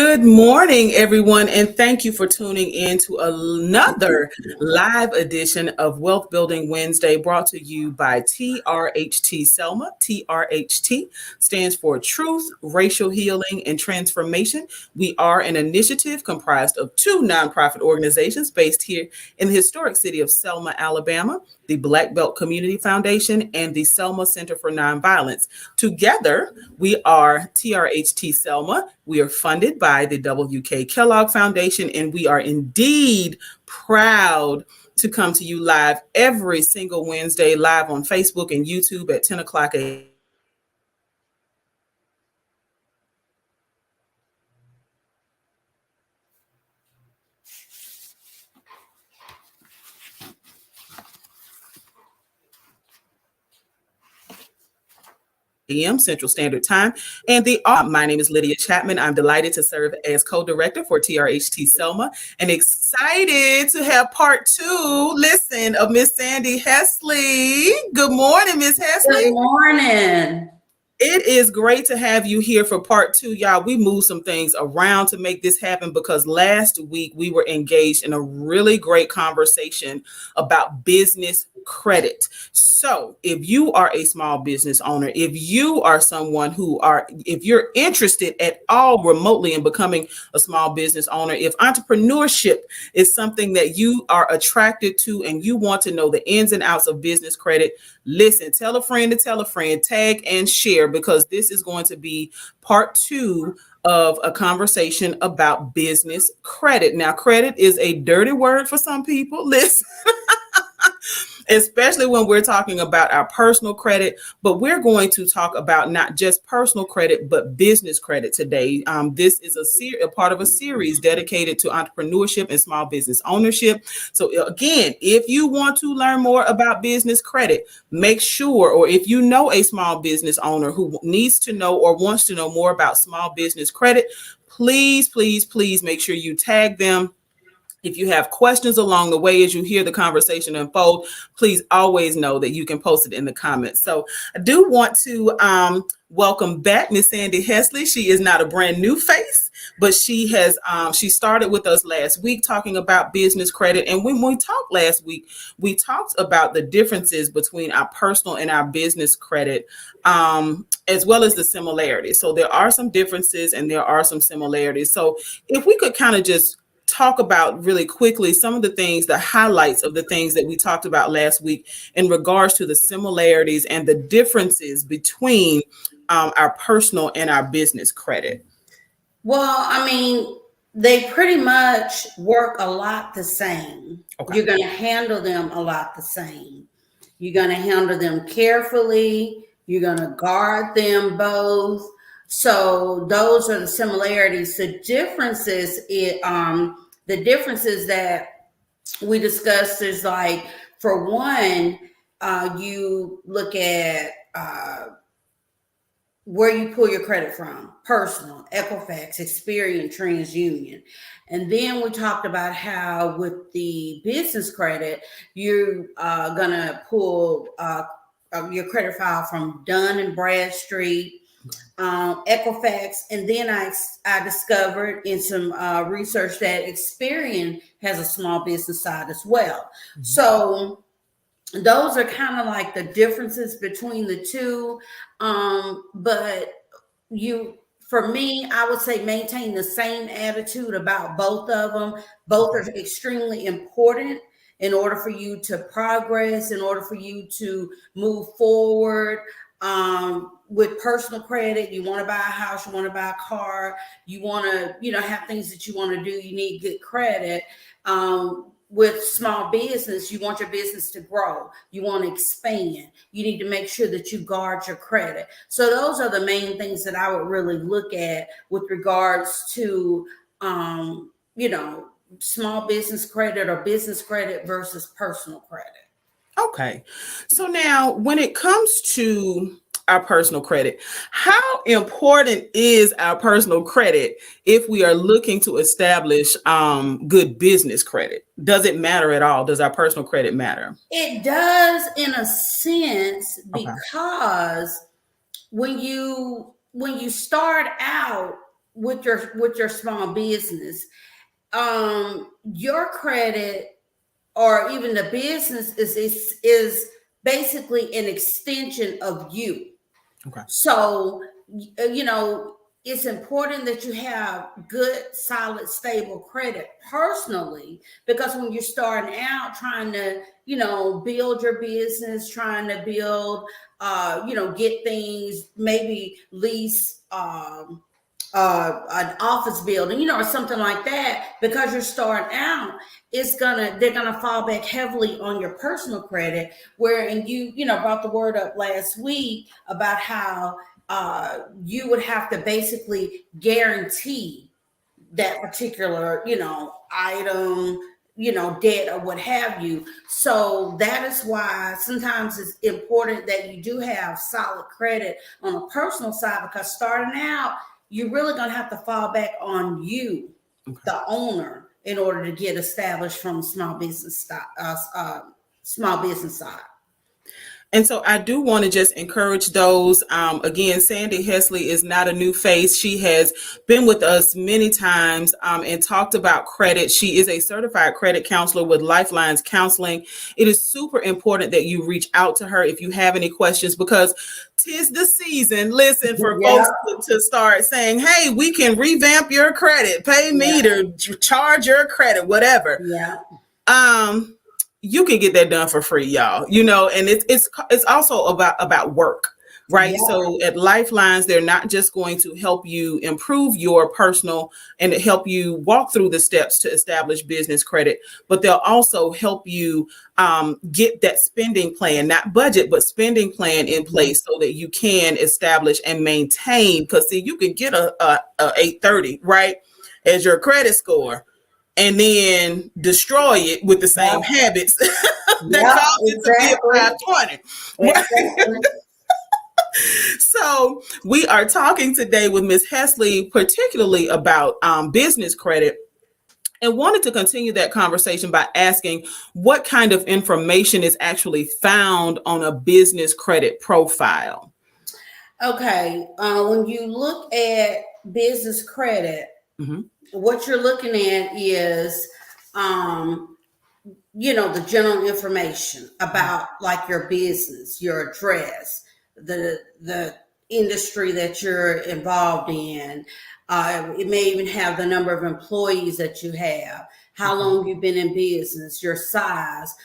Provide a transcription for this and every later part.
Good morning, everyone, and thank you for tuning in to another live edition of Wealth Building Wednesday brought to you by TRHT Selma. TRHT stands for Truth, Racial Healing, and Transformation. We are an initiative comprised of two nonprofit organizations based here in the historic city of Selma, Alabama, the Black Belt Community Foundation and the Selma Center for Nonviolence. Together, we are TRHT Selma. We are funded by the W.K. Kellogg Foundation, and we are indeed proud to come to you live every single Wednesday, live on Facebook and YouTube at 10 o'clock a.m. Central Standard Time. And my name is Lydia Chapman. I'm delighted to serve as co-director for TRHT Selma and excited to have part two, of Miss Sandy Hesley. Good morning, Miss Hesley. Good morning. It is great to have you here for part two, y'all. We moved some things around to make this happen because last week we were engaged in a really great conversation about business credit. So if you are a small business owner, if you are someone if you're interested at all remotely in becoming a small business owner, if entrepreneurship is something that you are attracted to and you want to know the ins and outs of business credit, listen, tell a friend to tell a friend, tag and share, because this is going to be part two of a conversation about business credit. Now, credit is a dirty word for some people. Listen. Especially when we're talking about our personal credit, but we're going to talk about not just personal credit, but business credit today. This is a part of a series dedicated to entrepreneurship and small business ownership. So again, if you want to learn more about business credit, make sure, or if you know a small business owner who needs to know or wants to know more about small business credit, please make sure you tag them. If you have questions along the way as you hear the conversation unfold, please always know that you can post it in the comments. So I do want to welcome back Miss Sandy Hesley. She is not a brand new face, but she started with us last week talking about business credit. And when we talked last week, we talked about the differences between our personal and our business credit, as well as the similarities. So there are some differences and there are some similarities. So if we could kind of just talk about really quickly some of the things, the highlights of the things that we talked about last week in regards to the similarities and the differences between our personal and our business credit. Well, I mean, they pretty much work a lot the same. Okay. You're going to handle them a lot the same. You're going to handle them carefully. You're going to guard them both. So those are the similarities. The differences that we discussed is like, for one, you look at where you pull your credit from: personal, Equifax, Experian, TransUnion. And then we talked about how with the business credit, you're going to pull your credit file from Dun & Bradstreet, Equifax, and then I discovered in some research that Experian has a small business side as well. Mm-hmm. So those are kind of like the differences between the two. But for me, I would say maintain the same attitude about both of them. Both are extremely important in order for you to progress, in order for you to move forward. With personal credit, you want to buy a house, you want to buy a car, you want to, have things that you want to do, you need good credit. With small business, you want your business to grow, you want to expand, you need to make sure that you guard your credit. So those are the main things that I would really look at with regards to, small business credit or business credit versus personal credit. Okay. So now when it comes to our personal credit, how important is our personal credit if we are looking to establish good business credit? Does it matter at all? Does our personal credit matter? It does in a sense, because when you start out, with your small business, your credit or even the business is basically an extension of you. Okay. So, it's important that you have good, solid, stable credit personally, because when you're starting out trying to, build your business, trying to build, get things, maybe lease, an office building, or something like that, because you're starting out, they're gonna fall back heavily on your personal credit. And you brought the word up last week about how you would have to basically guarantee that particular, item, debt or what have you. So that is why sometimes it's important that you do have solid credit on a personal side, because starting out, you're really going to have to fall back on you, Okay. the owner, in order to get established from small business side. And so I do want to just encourage those. Again, Sandy Hesley is not a new face. She has been with us many times and talked about credit. She is a certified credit counselor with Lifelines Counseling. It is super important that you reach out to her if you have any questions, because 'tis the season, listen, for Yeah. folks to start saying, hey, we can revamp your credit, pay me to charge your credit, whatever. Yeah. You can get that done for free, y'all. And it's also about work, right? Yeah. So at Lifelines, they're not just going to help you improve your personal and help you walk through the steps to establish business credit, but they'll also help you get that spending plan, not budget, but spending plan in place so that you can establish and maintain. Because see, you can get a 830, right, as your credit score, and then destroy it with the same habits that caused it to be a 520. Exactly. So we are talking today with Ms. Hesley, particularly about business credit, and wanted to continue that conversation by asking what kind of information is actually found on a business credit profile. Okay. When you look at business credit, what you're looking at is, the general information about like your business, your address, the industry that you're involved in. It may even have the number of employees that you have, how long you've been in business, your size,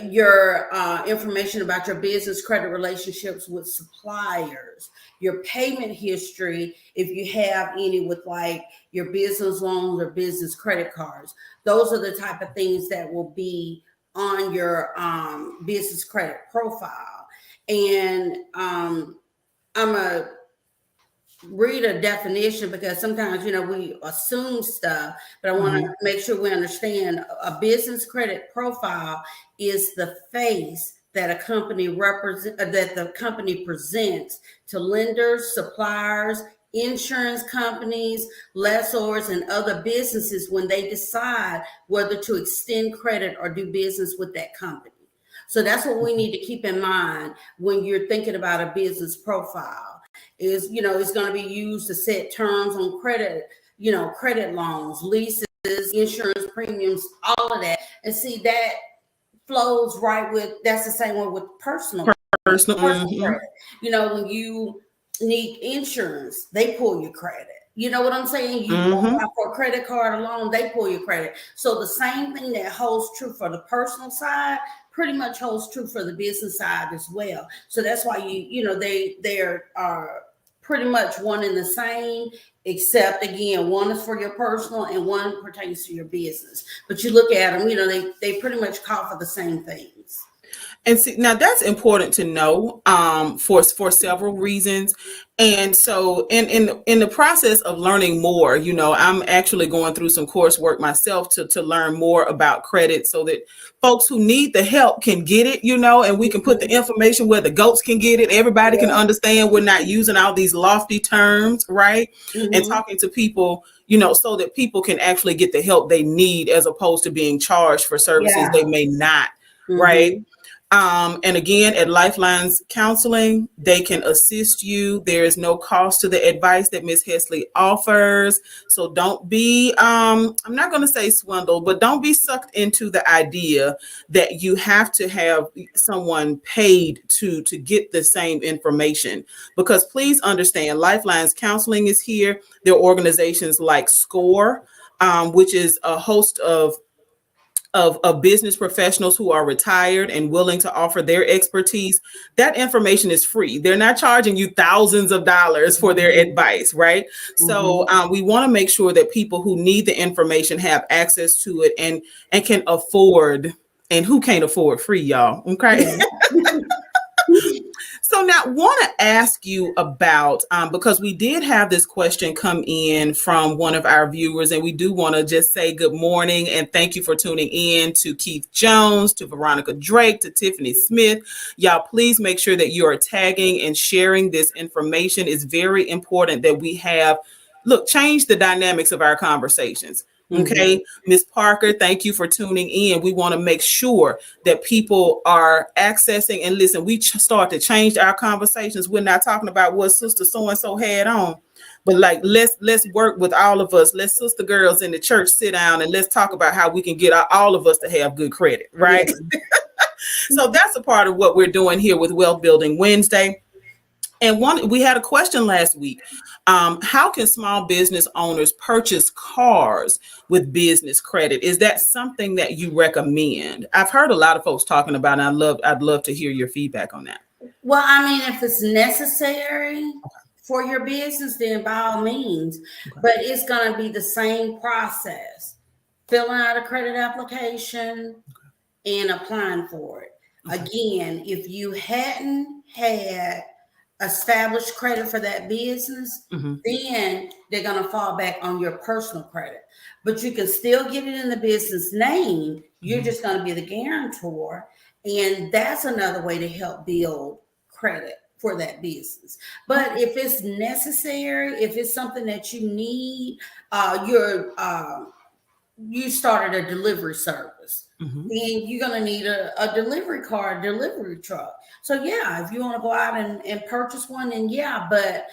your information about your business credit relationships with suppliers, your payment history, if you have any, with like your business loans or business credit cards. Those are the type of things that will be on your business credit profile. And I'm a read a definition, because sometimes we assume stuff, but I want to make sure we understand a business credit profile is the face that the company presents to lenders, suppliers, insurance companies, lessors, and other businesses when they decide whether to extend credit or do business with that company. So that's what we need to keep in mind when you're thinking about a business profile. Is it's going to be used to set terms on credit, credit loans, leases, insurance premiums, all of that. And see, that flows right with, that's the same way with personal credit. When you need insurance, they pull your credit. You know what I'm saying? You apply for a credit card or loan, they pull your credit. So the same thing that holds true for the personal side pretty much holds true for the business side as well. So that's why they are pretty much one and the same, except again, one is for your personal and one pertains to your business. But you look at them, they pretty much call for the same things. And see, now that's important to know for several reasons. And so in the process of learning more, I'm actually going through some coursework myself to learn more about credit so that folks who need the help can get it, and we can put the information where the goats can get it. Everybody can understand we're not using all these lofty terms, right? And talking to people, so that people can actually get the help they need as opposed to being charged for services they may not, right? And again, at Lifelines Counseling, they can assist you. There is no cost to the advice that Ms. Hesley offers. So don't be, I'm not going to say swindled, but don't be sucked into the idea that you have to have someone paid to get the same information. Because please understand, Lifelines Counseling is here. There are organizations like SCORE, which is a host of business professionals who are retired and willing to offer their expertise. That information is free. They're not charging you thousands of dollars for their advice, right? So we want to make sure that people who need the information have access to it and can afford. And who can't afford free, y'all? Okay. Yeah. So now want to ask you about, because we did have this question come in from one of our viewers, and we do want to just say good morning and thank you for tuning in to Keith Jones, to Veronica Drake, to Tiffany Smith. Y'all, please make sure that you are tagging and sharing this information. It's very important that we have, change the dynamics of our conversations. Okay, Ms. Parker, thank you for tuning in. We want to make sure that people are accessing and listen. We start to change our conversations. We're not talking about what sister so and so had on, but like let's work with all of us. Let's sister girls in the church sit down and let's talk about how we can get all of us to have good credit, right? Yeah. So that's a part of what we're doing here with Wealth Building Wednesday. And we had a question last week. How can small business owners purchase cars with business credit? Is that something that you recommend? I've heard a lot of folks talking about it. I'd love to hear your feedback on that. Well, I mean, if it's necessary for your business, then by all means, but it's going to be the same process. Filling out a credit application and applying for it. Again, if you hadn't had established credit for that business, then they're going to fall back on your personal credit. But you can still get it in the business name. You're just going to be the guarantor. And that's another way to help build credit for that business. But if it's necessary, if it's something that you need, you started a delivery service. Then you're going to need a delivery car, delivery truck. So yeah, if you want to go out and purchase one, then yeah, but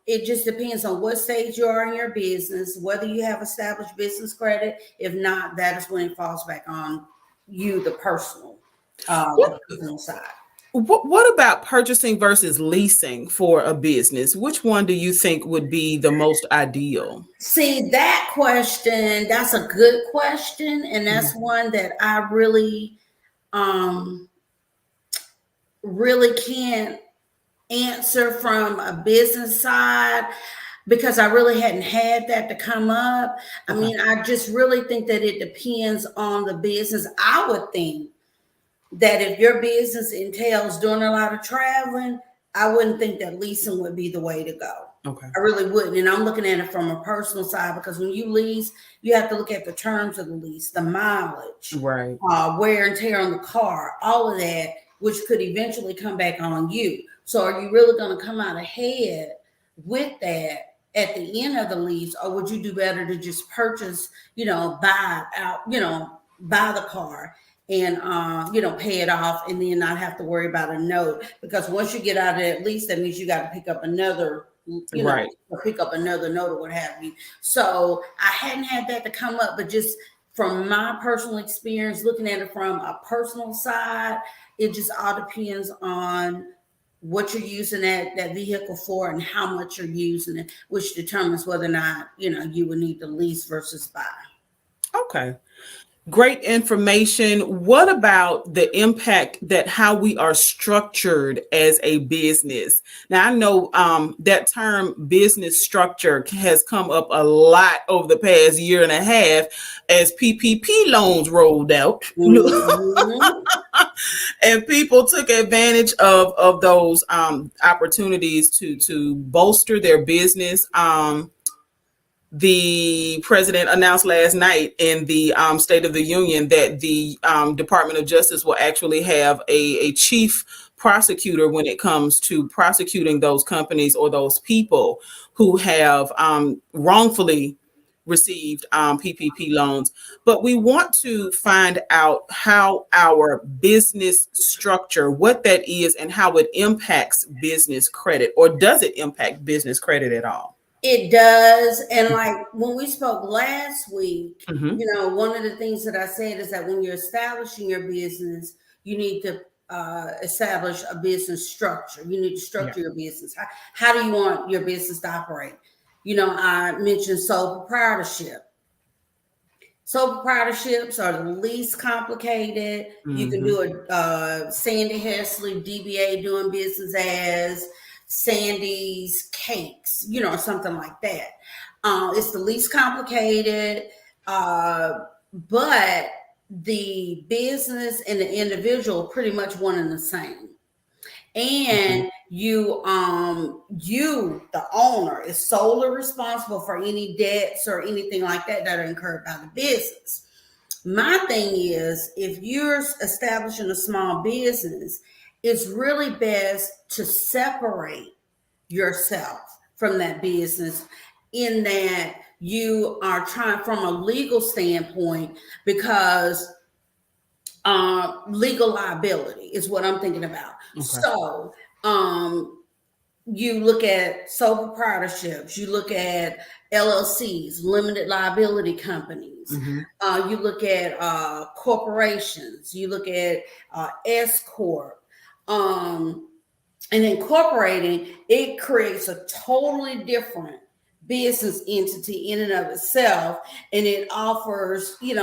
it just depends on what stage you are in your business, whether you have established business credit. If not, that is when it falls back on you, the personal side. What about purchasing versus leasing for a business? Which one do you think would be the most ideal? See, that question, that's a good question. And that's one that I really can't answer from a business side because I really hadn't had that to come up. I mean, I just really think that it depends on the business. I would think that if your business entails doing a lot of traveling, I wouldn't think that leasing would be the way to go. Okay. I really wouldn't. And I'm looking at it from a personal side because when you lease, you have to look at the terms of the lease, the mileage, right? Wear and tear on the car, all of that, which could eventually come back on you. So are you really going to come out ahead with that at the end of the lease, or would you do better to just purchase, buy the car and pay it off and then not have to worry about a note? Because once you get out of that lease, that means you got to pick up another, pick up another note or what have you. So I hadn't had that to come up, but just from my personal experience, looking at it from a personal side, it just all depends on what you're using that vehicle for and how much you're using it, which determines whether or not, you would need to lease versus buy. Okay. Great information. What about the impact that how we are structured as a business? Now, I know that term business structure has come up a lot over the past year and a half as PPP loans rolled out. And people took advantage of those opportunities to bolster their business. The president announced last night in the State of the Union that the Department of Justice will actually have a chief prosecutor when it comes to prosecuting those companies or those people who have wrongfully received PPP loans, but we want to find out how our business structure, what that is, and how it impacts business credit, or does it impact business credit at all? It does. And like when we spoke last week, Mm-hmm. one of the things that I said is that when you're establishing your business, you need to establish a business structure. You need to Yeah. structure your business. How do you want your business to operate? I mentioned sole proprietorship. Sole proprietorships are the least complicated. You can Mm-hmm. do a Sandy Hesley DBA doing business as Sandy's Cakes, something like that. It's the least complicated, but the business and the individual pretty much one and the same. Mm-hmm. And the owner is solely responsible for any debts or anything like that are incurred by the business. My thing is, if you're establishing a small business, it's really best to separate yourself from that business, in that you are trying from a legal standpoint, because legal liability is what I'm thinking about. Okay. So, you look at sole proprietorships, you look at LLCs, limited liability companies, Mm-hmm. you look at corporations, you look at S corp, and incorporating. It creates a totally different business entity in and of itself, and it offers the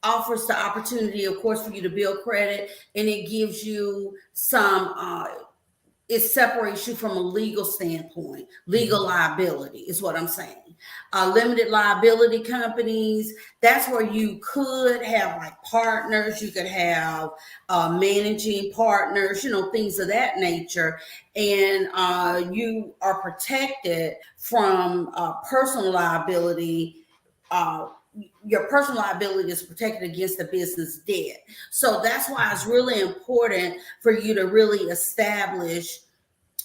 opportunity, of course, for you to build credit, and it gives you some it separates you from a legal standpoint. Legal liability is what I'm saying. Limited liability companies, that's where you could have like partners, you could have managing partners, things of that nature. And you are protected from personal liability. Your personal liability is protected against the business debt. So that's why it's really important for you to really establish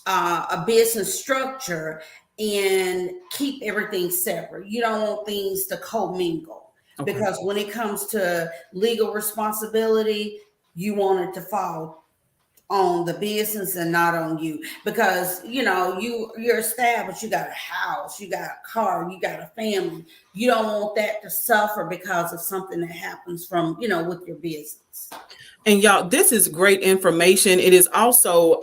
a business structure and keep everything separate. You don't want things to commingle, Okay. because when it comes to legal responsibility, you want it to fall on the business and not on you, because you're established, you got a house, you got a car, you got a family. You don't want that to suffer because of something that happens from with your business. And y'all, this is great information. It is also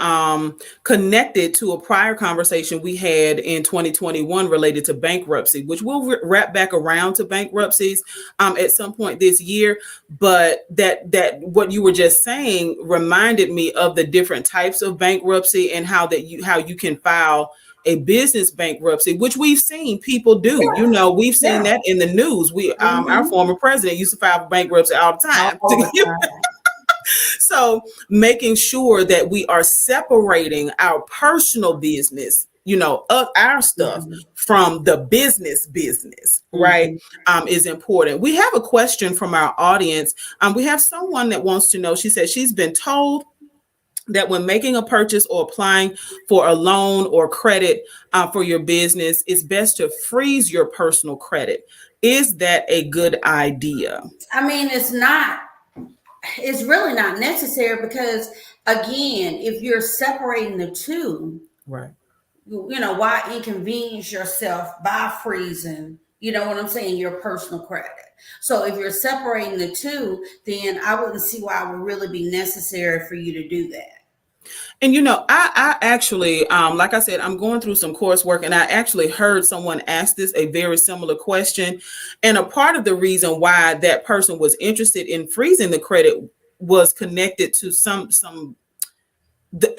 connected to a prior conversation we had in 2021 related to bankruptcy, which we'll wrap back around to bankruptcies at some point this year. But that what you were just saying reminded me of the different types of bankruptcy, and how you can file a business bankruptcy, which we've seen people do. We've seen Yeah. that in the news. Our Mm-hmm. former president used to file bankruptcy all the time. All the time. So making sure that we are separating our personal business, of our stuff, Mm-hmm. from the business, right, is important. We have a question from our audience. We have someone that wants to know. She said she's been told that when making a purchase or applying for a loan or credit for your business, it's best to freeze your personal credit. Is that a good idea? I mean, it's really not necessary, because again, if you're separating the two, Right. why inconvenience yourself by freezing, what I'm saying, your personal credit? So if you're separating the two, then I wouldn't see why it would really be necessary for you to do that. And I actually, like I said, I'm going through some coursework, and I actually heard someone ask this a very similar question. And a part of the reason why that person was interested in freezing the credit was connected to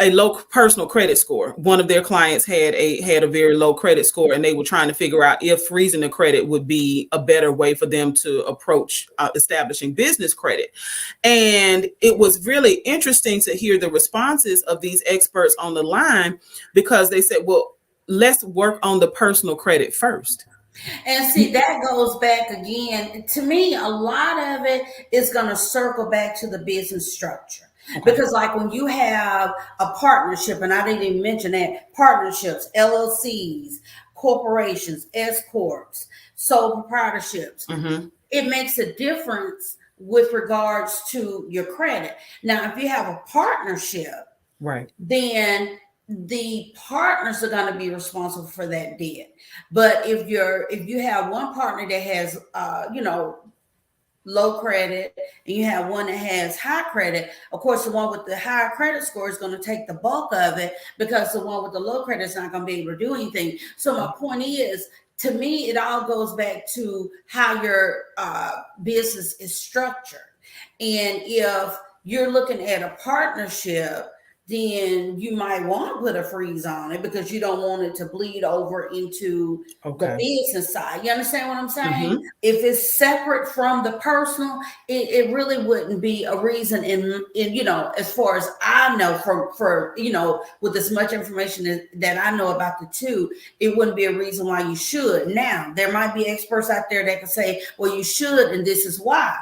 a low personal credit score. One of their clients had a very low credit score, and they were trying to figure out if freezing the credit would be a better way for them to approach establishing business credit. And it was really interesting to hear the responses of these experts on the line, because they said, well, let's work on the personal credit first. And see, that goes back again. To me, a lot of it is going to circle back to the business structure. Okay. Because like when you have a partnership, and I didn't even mention that, partnerships, LLCs, corporations, S corps, sole proprietorships. Mm-hmm. It makes a difference with regards to your credit. Now, if you have a partnership, Right. then the partners are going to be responsible for that debt. But if you have one partner that has low credit and you have one that has high credit, of course the one with the higher credit score is going to take the bulk of it, because the one with the low credit is not going to be able to do anything. So my point is, to me, it all goes back to how your business is structured. And if you're looking at a partnership, then you might want to put a freeze on it because you don't want it to bleed over into the business side. You understand what I'm saying? Mm-hmm. If it's separate from the personal, it really wouldn't be a reason in as far as I know, for with as much information that I know about the two, it wouldn't be a reason why you should. Now, there might be experts out there that can say, well, you should, and this is why,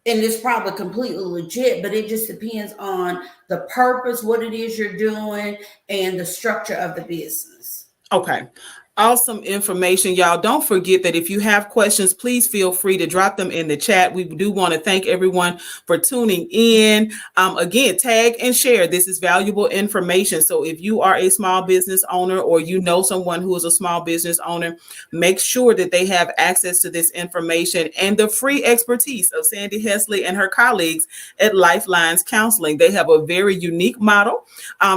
and it's probably completely legit, but it just depends on the purpose, what it is you're doing, and the structure of the business. Okay. Awesome information, y'all. Don't forget that if you have questions, please feel free to drop them in the chat. We do want to thank everyone for tuning in. Again, tag and share. This is valuable information. So if you are a small business owner or you know someone who is a small business owner, make sure that they have access to this information and the free expertise of Sandy Hesley and her colleagues at Lifelines Counseling. They have a very unique model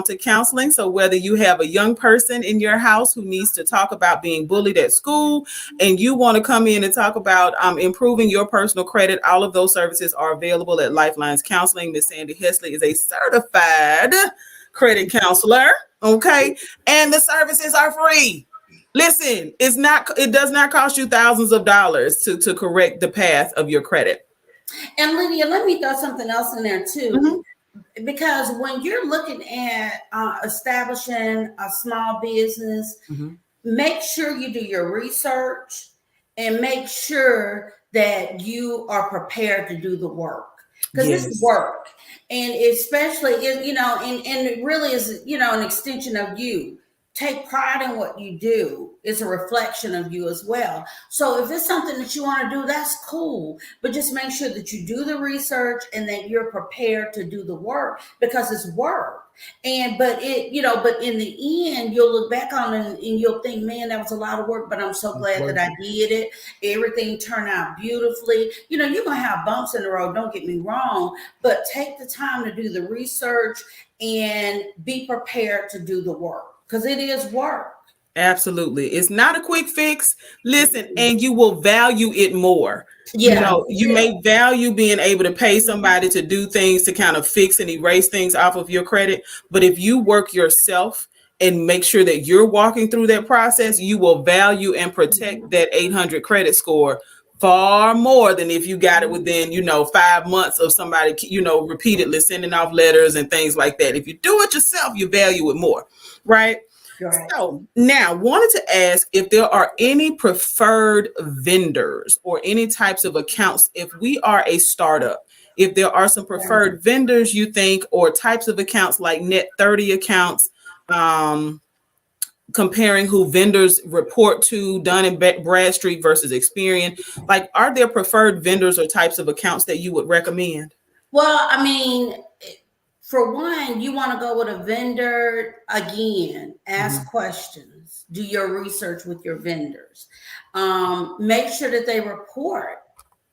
to counseling. So whether you have a young person in your house who needs to talk about being bullied at school and you want to come in and talk about improving your personal credit, all of those services are available at Lifelines Counseling. Miss Sandy Hesley is a certified credit counselor. Okay. And the services are free. Listen, it does not cost you thousands of dollars to correct the path of your credit. And Lydia, let me throw something else in there too. Mm-hmm. Because when you're looking at establishing a small business, mm-hmm. make sure you do your research and make sure that you are prepared to do the work, because yes. It's work. And especially, and it really is, an extension of you. Take pride in what you do. It's a reflection of you as well. So if it's something that you want to do, that's cool. But just make sure that you do the research and that you're prepared to do the work, because it's work. But in the end, you'll look back on it and you'll think, man, that was a lot of work, but I'm so glad that I did it. Everything turned out beautifully. You're going to have bumps in the road, don't get me wrong, but take the time to do the research and be prepared to do the work. Because it is work. Absolutely. It's not a quick fix. Listen, and you will value it more. Yeah. You may value being able to pay somebody to do things to kind of fix and erase things off of your credit. But if you work yourself and make sure that you're walking through that process, you will value and protect that 800 credit score far more than if you got it within, 5 months of somebody, repeatedly sending off letters and things like that. If you do it yourself, you value it more. Right. So now wanted to ask if there are any preferred vendors or any types of accounts. If we are a startup, if there are some preferred vendors you think, or types of accounts like Net 30 accounts, comparing who vendors report to, Dun & Bradstreet versus Experian, like, are there preferred vendors or types of accounts that you would recommend? Well, for one, you want to go with a vendor. Again, ask questions, do your research with your vendors. Make sure that they report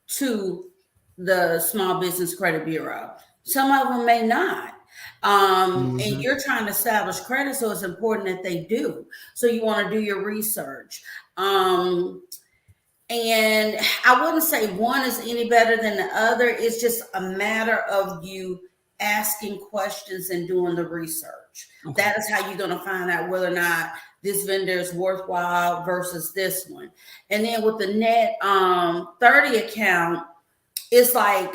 to the Small Business Credit Bureau. Some of them may not. And you're trying to establish credit, so it's important that they do. So you want to do your research. And I wouldn't say one is any better than the other. It's just a matter of you asking questions and doing the research. Okay. That is how you're going to find out whether or not this vendor is worthwhile versus this one. And then with the Net 30 account, it's like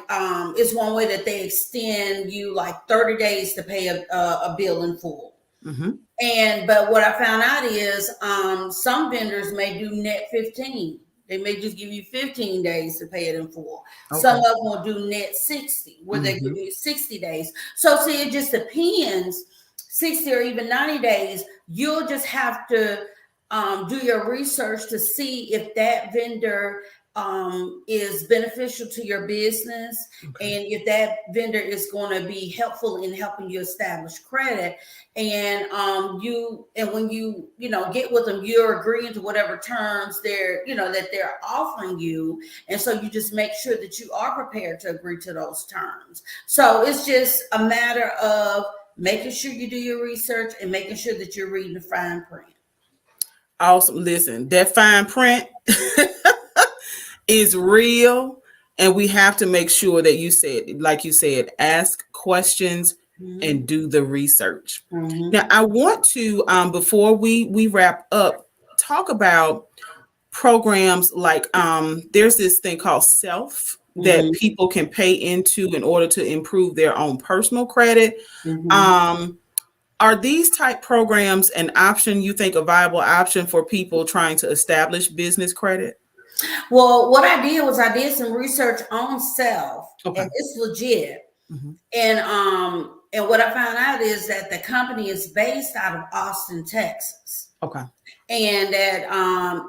it's one way that they extend you like 30 days to pay a bill in full. But what I found out is some vendors may do Net 15. They may just give you 15 days to pay it in full. Okay. Some of them will do Net 60, where they give you 60 days. So see, it just depends. 60 or even 90 days, you'll just have to do your research to see if that vendor is beneficial to your business, Okay. and if that vendor is going to be helpful in helping you establish credit. And when you get with them, you're agreeing to whatever terms that they're offering you. And so you just make sure that you are prepared to agree to those terms. So it's just a matter of making sure you do your research and making sure that you're reading the fine print. Awesome. Listen, that fine print is real. And we have to make sure that like you said, ask questions Mm-hmm. and do the research. Now, Mm-hmm. I want to, before we wrap up, talk about programs like there's this thing called Self that Mm-hmm. people can pay into in order to improve their own personal credit. Mm-hmm. Um, are these type programs an option, you think, a viable option for people trying to establish business credit? Well, what I did was I did some research on Self, Okay. and it's legit. Hmm. And what I found out is that the company is based out of Austin, Texas, Okay. and that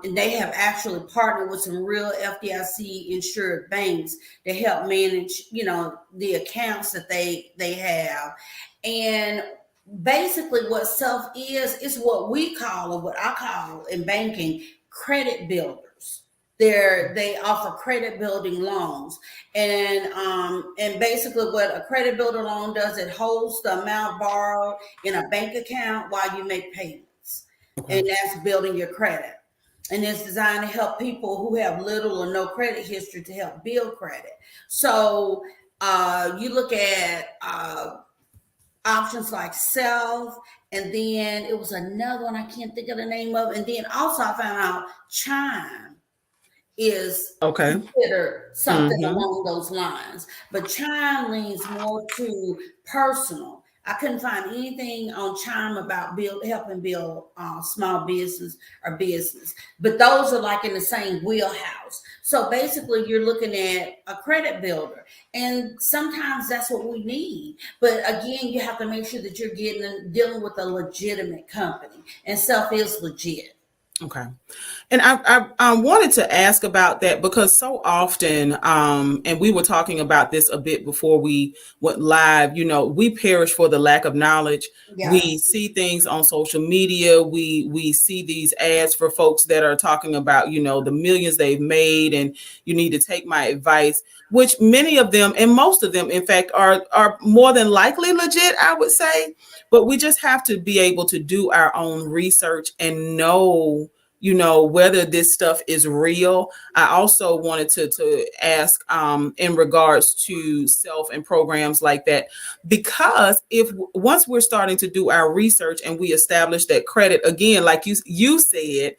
and they have actually partnered with some real FDIC insured banks to help manage, the accounts that they have. And basically what Self is what we call, or what I call in banking, credit builders. They offer credit building loans. And basically what a credit builder loan does, it holds the amount borrowed in a bank account while you make payments. Okay. And that's building your credit. And it's designed to help people who have little or no credit history to help build credit. So you look at options like Self, and then it was another one I can't think of the name of. And then also I found out Chime is Okay. considered something Hmm. along those lines. But Chime leans more to personal. I couldn't find anything on Chime about helping build small business or business. But those are like in the same wheelhouse. So basically, you're looking at a credit builder. And sometimes that's what we need. But again, you have to make sure that you're dealing with a legitimate company. And Self is legit. Okay. And I wanted to ask about that because so often, and we were talking about this a bit before we went live, we perish for the lack of knowledge. Yeah. We see things on social media. We see these ads for folks that are talking about, the millions they've made and you need to take my advice, which many of them and most of them, in fact, are more than likely legit, I would say. But we just have to be able to do our own research and know whether this stuff is real. I also wanted to ask in regards to Self and programs like that, because if once we're starting to do our research and we establish that credit, again, like you said,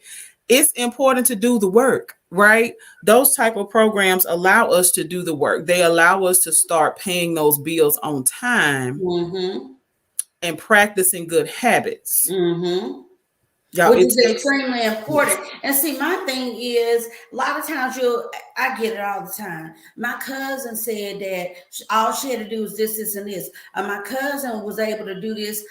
it's important to do the work, right? Those type of programs allow us to do the work. They allow us to start paying those bills on time Mm-hmm. and practicing good habits. Mm-hmm. Y'all, Which is it's extremely yes. important. And see, my thing is, a lot of times I get it all the time. My cousin said that all she had to do was this, and this. My cousin was able to do this.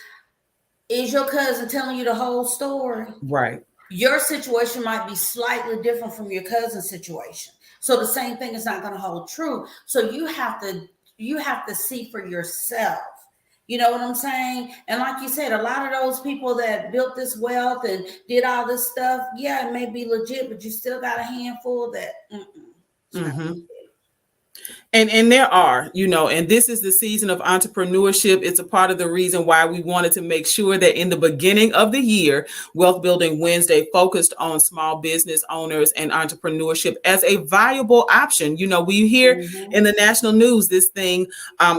Is your cousin telling you the whole story? Right. Your situation might be slightly different from your cousin's situation. So the same thing is not going to hold true. So you have to see for yourself. You know what I'm saying? And like you said, a lot of those people that built this wealth and did all this stuff, yeah, it may be legit, but you still got a handful that it's not Mm-hmm. legit. And there are, and this is the season of entrepreneurship. It's a part of the reason why we wanted to make sure that in the beginning of the year, Wealth Building Wednesday focused on small business owners and entrepreneurship as a viable option. We hear Mm-hmm. in the national news this thing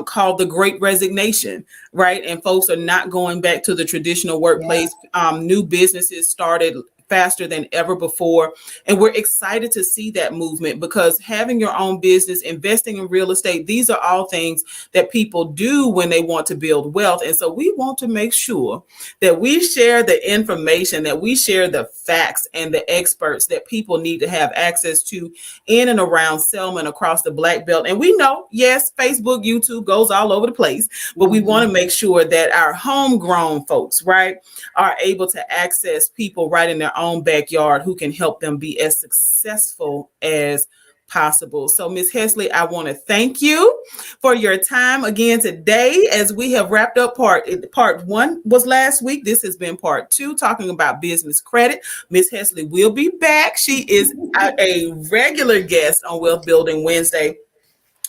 called the Great Resignation, right? And folks are not going back to the traditional Yeah. workplace. New businesses started faster than ever before. And we're excited to see that movement because having your own business, investing in real estate, these are all things that people do when they want to build wealth. And so we want to make sure that we share the information, that we share the facts and the experts that people need to have access to in and around Selma and across the Black Belt. And we know, yes, Facebook, YouTube goes all over the place, but we want to Mm-hmm. make sure that our homegrown folks, right, are able to access people right in their own backyard who can help them be as successful as possible. So, Ms. Hesley, I want to thank you for your time again today as we have wrapped up part one was last week. This has been part two, talking about business credit. Ms. Hesley will be back. She is a regular guest on Wealth Building Wednesday,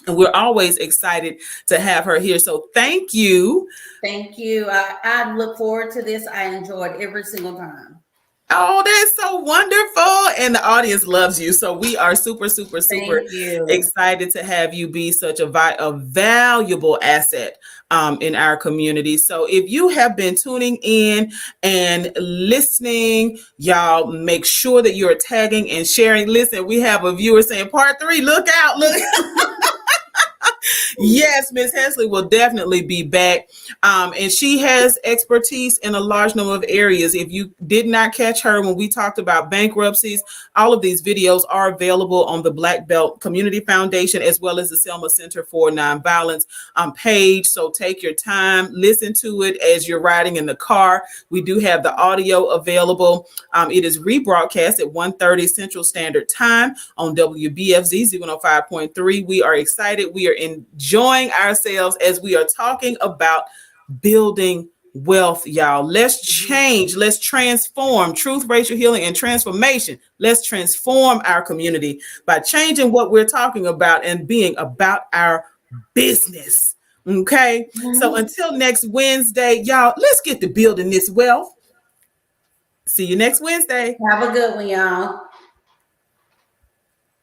and we're always excited to have her here. So thank you. Thank you. I look forward to this. I enjoyed every single time. Oh, that's so wonderful. And the audience loves you. So we are super, super, super Thank you. excited to have you be such a valuable asset in our community. So if you have been tuning in and listening, y'all make sure that you're tagging and sharing. Listen, we have a viewer saying part 3, look out, look. Yes, Ms. Hesley will definitely be back. And she has expertise in a large number of areas. If you did not catch her when we talked about bankruptcies, all of these videos are available on the Black Belt Community Foundation as well as the Selma Center for Nonviolence page. So take your time, listen to it as you're riding in the car. We do have the audio available. It is rebroadcast at 1:30 Central Standard Time on WBFZ 105.3. We are excited. We are enjoying ourselves as we are talking about building wealth, y'all. Let's change. Let's transform. Truth, racial healing, and transformation. Let's transform our community by changing what we're talking about and being about our business. Okay. So until next Wednesday, y'all, let's get to building this wealth. See you next Wednesday. Have a good one, y'all.